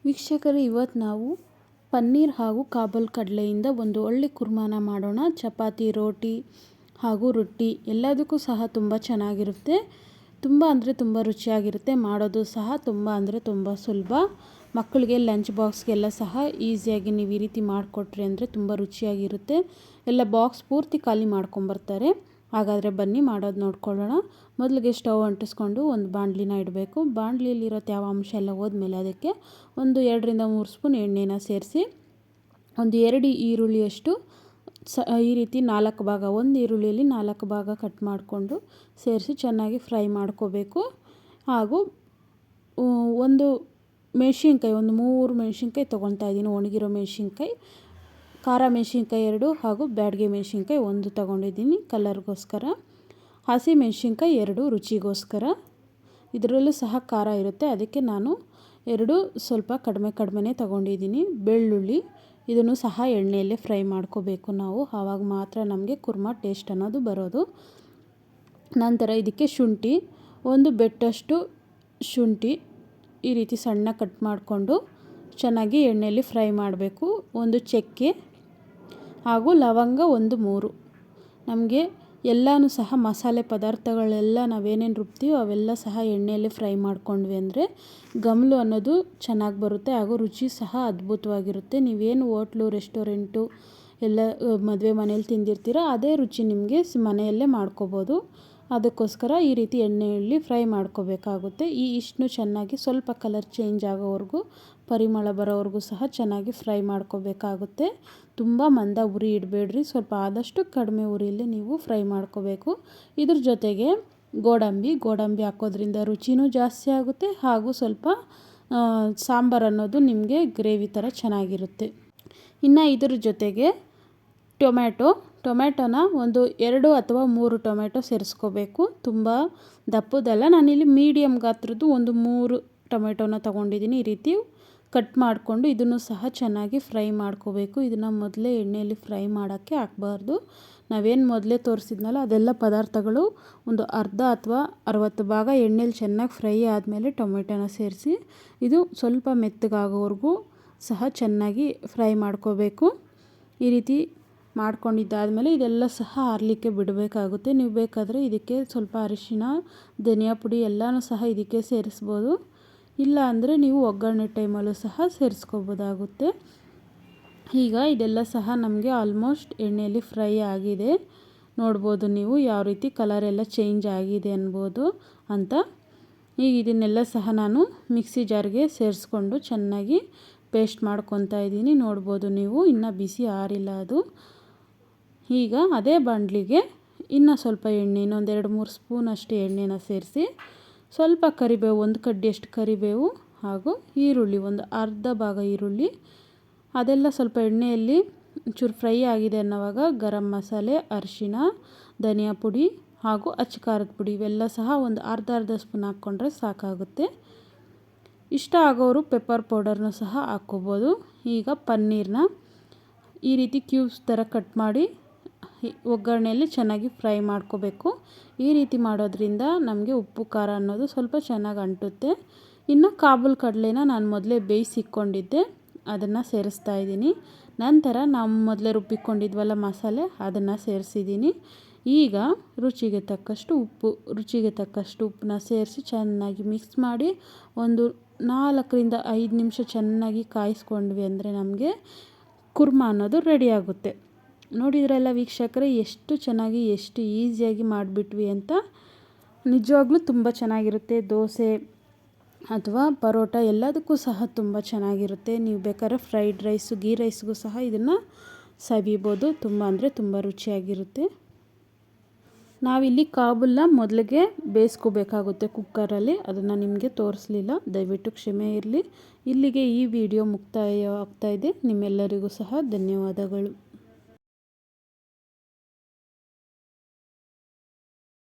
ವೀಕ್ಷಕರೇ, ಇವತ್ತು ನಾವು ಪನ್ನೀರ್ ಹಾಗೂ ಕಾಬೂಲ್ ಕಡಲೆಯಿಂದ ಒಂದು ಒಳ್ಳೆ ಕುರ್ಮಾನ ಮಾಡೋಣ. ಚಪಾತಿ, ರೋಟಿ ಹಾಗೂ ರೊಟ್ಟಿ ಎಲ್ಲದಕ್ಕೂ ಸಹ ತುಂಬ ಚೆನ್ನಾಗಿರುತ್ತೆ. ತುಂಬ ಅಂದರೆ ತುಂಬ ರುಚಿಯಾಗಿರುತ್ತೆ. ಮಾಡೋದು ಸಹ ತುಂಬ ಅಂದರೆ ತುಂಬ ಸುಲಭ. ಮಕ್ಕಳಿಗೆ ಲಂಚ್ ಬಾಕ್ಸ್ಗೆಲ್ಲ ಸಹ ಈಸಿಯಾಗಿ ನೀವು ಈ ರೀತಿ ಮಾಡಿಕೊಟ್ರಿ ಅಂದರೆ ತುಂಬ ರುಚಿಯಾಗಿರುತ್ತೆ. ಎಲ್ಲ ಬಾಕ್ಸ್ ಪೂರ್ತಿ ಖಾಲಿ ಮಾಡ್ಕೊಂಬರ್ತಾರೆ. ಹಾಗಾದರೆ ಬನ್ನಿ ಮಾಡೋದು ನೋಡ್ಕೊಳ್ಳೋಣ. ಮೊದಲಿಗೆ ಸ್ಟವ್ ಅಂಟಿಸ್ಕೊಂಡು ಒಂದು ಬಾಣಲಿನ ಇಡಬೇಕು. ಬಾಣಲಿಯಲ್ಲಿರೋ ಯಾವ ಅಂಶ ಎಲ್ಲ ಹೋದ್ಮೇಲೆ ಅದಕ್ಕೆ ಒಂದು 2-3 ಸ್ಪೂನ್ ಎಣ್ಣೆನ ಸೇರಿಸಿ ಒಂದು 2 ಈರುಳ್ಳಿಯಷ್ಟು ಈ ರೀತಿ 4 ಭಾಗ, ಒಂದು ಈರುಳ್ಳಿಯಲ್ಲಿ 4 ಭಾಗ ಕಟ್ ಮಾಡಿಕೊಂಡು ಸೇರಿಸಿ ಚೆನ್ನಾಗಿ ಫ್ರೈ ಮಾಡ್ಕೋಬೇಕು. ಹಾಗೂ ಒಂದು ಮೆಣಸಿನ್ಕಾಯಿ, ಒಂದು 3 ಮೆಣಸಿನ್ಕಾಯಿ ತೊಗೊಳ್ತಾ ಇದ್ದೀನಿ. ಒಣಗಿರೋ ಮೆಣಸಿನ್ಕಾಯಿ, ಖಾರ ಮೆಣಸಿನ್ಕಾಯಿ 2 ಹಾಗೂ ಬ್ಯಾಡಗೆ ಮೆಣಸಿನ್ಕಾಯಿ 1 ತೊಗೊಂಡಿದ್ದೀನಿ ಕಲರ್ಗೋಸ್ಕರ. ಹಸಿ ಮೆಣಸಿನ್ಕಾಯಿ 2 ರುಚಿಗೋಸ್ಕರ. ಇದರಲ್ಲೂ ಸಹ ಖಾರ ಇರುತ್ತೆ, ಅದಕ್ಕೆ ನಾನು 2 ಸ್ವಲ್ಪ ಕಡಿಮೆನೇ ತೊಗೊಂಡಿದ್ದೀನಿ. ಬೆಳ್ಳುಳ್ಳಿ, ಇದನ್ನು ಸಹ ಎಣ್ಣೆಯಲ್ಲೇ ಫ್ರೈ ಮಾಡ್ಕೋಬೇಕು ನಾವು, ಆವಾಗ ಮಾತ್ರ ನಮಗೆ ಕುರ್ಮಾ ಟೇಸ್ಟ್ ಅನ್ನೋದು ಬರೋದು. ನಂತರ ಇದಕ್ಕೆ ಶುಂಠಿ, ಒಂದು ಬೆಟ್ಟಷ್ಟು ಶುಂಠಿ ಈ ರೀತಿ ಸಣ್ಣ ಕಟ್ ಮಾಡಿಕೊಂಡು ಚೆನ್ನಾಗಿ ಎಣ್ಣೆಯಲ್ಲಿ ಫ್ರೈ ಮಾಡಬೇಕು. ಒಂದು ಚಕ್ಕೆ ಹಾಗೂ ಲವಂಗ 3. ನಮಗೆ ಎಲ್ಲನೂ ಸಹ ಮಸಾಲೆ ಪದಾರ್ಥಗಳೆಲ್ಲ ನಾವೇನೇನು ರುಬ್ತೀವೋ ಅವೆಲ್ಲ ಸಹ ಎಣ್ಣೆಯಲ್ಲಿ ಫ್ರೈ ಮಾಡ್ಕೊಂಡ್ವಿ ಅಂದರೆ ಗಮಲು ಅನ್ನೋದು ಚೆನ್ನಾಗಿ ಬರುತ್ತೆ ಹಾಗೂ ರುಚಿ ಸಹ ಅದ್ಭುತವಾಗಿರುತ್ತೆ. ನೀವೇನು ಹೋಟ್ಲು, ರೆಸ್ಟೋರೆಂಟು ಎಲ್ಲ ಮದುವೆ ಮನೇಲಿ ತಿಂದಿರ್ತೀರೋ ಅದೇ ರುಚಿ ನಿಮಗೆ ಮನೆಯಲ್ಲೇ ಮಾಡ್ಕೋಬೋದು. ಅದಕ್ಕೋಸ್ಕರ ಈ ರೀತಿ ಎಣ್ಣೆಯಲ್ಲಿ ಫ್ರೈ ಮಾಡ್ಕೋಬೇಕಾಗುತ್ತೆ. ಇಷ್ಟನ್ನು ಚೆನ್ನಾಗಿ ಸ್ವಲ್ಪ ಕಲರ್ ಚೇಂಜ್ ಆಗೋವರೆಗೂ, ಪರಿಮಳ ಬರೋವರೆಗೂ ಸಹ ಚೆನ್ನಾಗಿ ಫ್ರೈ ಮಾಡ್ಕೋಬೇಕಾಗುತ್ತೆ. ತುಂಬ ಮಂದ ಉರಿ ಇಡಬೇಡ್ರಿ, ಸ್ವಲ್ಪ ಆದಷ್ಟು ಕಡಿಮೆ ಉರಿಯಲ್ಲಿ ನೀವು ಫ್ರೈ ಮಾಡ್ಕೋಬೇಕು. ಇದ್ರ ಜೊತೆಗೆ ಗೋಡಂಬಿ ಹಾಕೋದ್ರಿಂದ ರುಚಿನೂ ಜಾಸ್ತಿ ಆಗುತ್ತೆ ಹಾಗೂ ಸ್ವಲ್ಪ ಸಾಂಬಾರು ಅನ್ನೋದು ನಿಮಗೆ ಗ್ರೇವಿ ಥರ ಚೆನ್ನಾಗಿರುತ್ತೆ. ಇನ್ನು ಇದ್ರ ಜೊತೆಗೆ ಟೊಮೆಟೊನ ಒಂದು 2 ಅಥವಾ 3 ಟೊಮೆಟೊ ಸೇರಿಸ್ಕೋಬೇಕು. ತುಂಬ ದಪ್ಪದಲ್ಲ, ನಾನಿಲ್ಲಿ ಮೀಡಿಯಮ್ ಗಾತ್ರದ್ದು ಒಂದು 3 ಟೊಮೆಟೊನ ತೊಗೊಂಡಿದ್ದೀನಿ. ಈ ರೀತಿ ಕಟ್ ಮಾಡಿಕೊಂಡು ಇದನ್ನು ಸಹ ಚೆನ್ನಾಗಿ ಫ್ರೈ ಮಾಡ್ಕೋಬೇಕು. ಇದನ್ನು ಮೊದಲೇ ಎಣ್ಣೆಯಲ್ಲಿ ಫ್ರೈ ಮಾಡೋಕ್ಕೆ ಹಾಕಬಾರ್ದು. ನಾವೇನು ಮೊದಲೇ ತೋರಿಸಿದ್ನಲ್ಲ ಅದೆಲ್ಲ ಪದಾರ್ಥಗಳು ಒಂದು ಅರ್ಧ ಅಥವಾ 60 ಭಾಗ ಎಣ್ಣೆಲಿ ಚೆನ್ನಾಗಿ ಫ್ರೈ ಆದಮೇಲೆ ಟೊಮೆಟೊನ ಸೇರಿಸಿ ಇದು ಸ್ವಲ್ಪ ಮೆತ್ತಗಾಗೋವರೆಗೂ ಸಹ ಚೆನ್ನಾಗಿ ಫ್ರೈ ಮಾಡ್ಕೋಬೇಕು. ಈ ರೀತಿ ಮಾಡ್ಕೊಂಡಿದ್ದಾದಮೇಲೆ ಇದೆಲ್ಲ ಸಹ ಆರಲಿಕ್ಕೆ ಬಿಡಬೇಕಾಗುತ್ತೆ. ನೀವು ಬೇಕಾದರೆ ಇದಕ್ಕೆ ಸ್ವಲ್ಪ ಅರಿಶಿಣ, ಧನಿಯಾ ಪುಡಿ ಎಲ್ಲನೂ ಸಹ ಇದಕ್ಕೆ ಸೇರಿಸ್ಬೋದು. ಇಲ್ಲ ಅಂದರೆ ನೀವು ಒಗ್ಗರಣೆ ಟೈಮಲ್ಲೂ ಸಹ ಸೇರಿಸ್ಕೋಬೋದಾಗುತ್ತೆ. ಈಗ ಇದೆಲ್ಲ ಸಹ ನಮಗೆ ಆಲ್ಮೋಸ್ಟ್ ಎಣ್ಣೆಯಲ್ಲಿ ಫ್ರೈ ಆಗಿದೆ. ನೋಡ್ಬೋದು ನೀವು ಯಾವ ರೀತಿ ಕಲರ್ ಎಲ್ಲ ಚೇಂಜ್ ಆಗಿದೆ ಅನ್ಬೋದು ಅಂತ. ಈಗ ಇದನ್ನೆಲ್ಲ ಸಹ ನಾನು ಮಿಕ್ಸಿ ಜಾರ್ಗೆ ಸೇರಿಸ್ಕೊಂಡು ಚೆನ್ನಾಗಿ ಪೇಸ್ಟ್ ಮಾಡ್ಕೊತಾ ಇದ್ದೀನಿ. ನೋಡ್ಬೋದು ನೀವು, ಇನ್ನೂ ಬಿಸಿ ಆರಿಲ್ಲ ಅದು. ಈಗ ಅದೇ ಬಾಣಲಿಗೆ ಇನ್ನೂ ಸ್ವಲ್ಪ ಎಣ್ಣೆ, ಇನ್ನೊಂದು 2-3 ಸ್ಪೂನ್ ಅಷ್ಟು ಎಣ್ಣೆನ ಸೇರಿಸಿ ಸ್ವಲ್ಪ ಕರಿಬೇವು, 1 ಕಡ್ಡಿಯಷ್ಟು ಕರಿಬೇವು ಹಾಗೂ ಈರುಳ್ಳಿ, ಒಂದು ಅರ್ಧ ಭಾಗ ಈರುಳ್ಳಿ, ಅದೆಲ್ಲ ಸ್ವಲ್ಪ ಎಣ್ಣೆಯಲ್ಲಿ ಚೂರು ಫ್ರೈ ಆಗಿದೆ ಅನ್ನೋವಾಗ ಗರಂ ಮಸಾಲೆ, ಅರಿಶಿಣ, ಧನಿಯಾ ಪುಡಿ ಹಾಗೂ ಅಚ್ಚ ಖಾರದ ಪುಡಿ ಇವೆಲ್ಲ ಸಹ ಒಂದು ಅರ್ಧ ಸ್ಪೂನ್ ಹಾಕ್ಕೊಂಡ್ರೆ ಸಾಕಾಗುತ್ತೆ. ಇಷ್ಟ ಆಗೋರು ಪೆಪ್ಪರ್ ಪೌಡರ್ನ ಸಹ ಹಾಕ್ಕೋಬೋದು. ಈಗ ಪನ್ನೀರ್ನ ಈ ರೀತಿ ಕ್ಯೂಬ್ಸ್ ಥರ ಕಟ್ ಮಾಡಿ ಒಗ್ಗರಣೆಯಲ್ಲಿ ಚೆನ್ನಾಗಿ ಫ್ರೈ ಮಾಡ್ಕೋಬೇಕು. ಈ ರೀತಿ ಮಾಡೋದ್ರಿಂದ ನಮಗೆ ಉಪ್ಪು ಖಾರ ಅನ್ನೋದು ಸ್ವಲ್ಪ ಚೆನ್ನಾಗಿ ಅಂಟುತ್ತೆ. ಇನ್ನು ಕಾಬೂಲ್ ಕಡಲೆನ ನಾನು ಮೊದಲೇ ಬೇಯಿಸಿಕ್ಕೊಂಡಿದ್ದೆ, ಅದನ್ನು ಸೇರಿಸ್ತಾ ಇದ್ದೀನಿ. ನಂತರ ನಾವು ಮೊದಲೇ ರುಬ್ಬಿಕೊಂಡಿದ್ವಲ್ಲ ಮಸಾಲೆ, ಅದನ್ನು ಸೇರಿಸಿದ್ದೀನಿ. ಈಗ ರುಚಿಗೆ ತಕ್ಕಷ್ಟು ಉಪ್ಪನ್ನ ಸೇರಿಸಿ ಚೆನ್ನಾಗಿ ಮಿಕ್ಸ್ ಮಾಡಿ ಒಂದು 4-5 ನಿಮಿಷ ಚೆನ್ನಾಗಿ ಕಾಯಿಸ್ಕೊಂಡ್ವಿ ಅಂದರೆ ನಮಗೆ ಕುರ್ಮಾ ಅನ್ನೋದು ರೆಡಿ ಆಗುತ್ತೆ. ನೋಡಿದ್ರಲ್ಲ ವೀಕ್ಷಕರೇ, ಎಷ್ಟು ಚೆನ್ನಾಗಿ ಎಷ್ಟು ಈಸಿಯಾಗಿ ಮಾಡಿಬಿಟ್ವಿ ಅಂತ. ನಿಜವಾಗ್ಲೂ ತುಂಬ ಚೆನ್ನಾಗಿರುತ್ತೆ. ದೋಸೆ ಅಥವಾ ಪರೋಟ ಎಲ್ಲದಕ್ಕೂ ಸಹ ತುಂಬ ಚೆನ್ನಾಗಿರುತ್ತೆ. ನೀವು ಬೇಕಾದ್ರೆ ಫ್ರೈಡ್ ರೈಸು, ಗೀ ರೈಸ್ಗೂ ಸಹ ಇದನ್ನು ಸವಿಬೋದು. ತುಂಬ ಅಂದರೆ ತುಂಬ ರುಚಿಯಾಗಿರುತ್ತೆ. ನಾವಿಲ್ಲಿ ಕಾಬೂಲ್ನ ಮೊದಲಿಗೆ ಬೇಯಿಸ್ಕೋಬೇಕಾಗುತ್ತೆ ಕುಕ್ಕರಲ್ಲಿ, ಅದನ್ನು ನಿಮಗೆ ತೋರಿಸಲಿಲ್ಲ, ದಯವಿಟ್ಟು ಕ್ಷಮೆ ಇರಲಿ. ಇಲ್ಲಿಗೆ ಈ ವಿಡಿಯೋ ಮುಕ್ತಾಯ ಆಗ್ತಾಯಿದೆ. ನಿಮ್ಮೆಲ್ಲರಿಗೂ ಸಹ ಧನ್ಯವಾದಗಳು.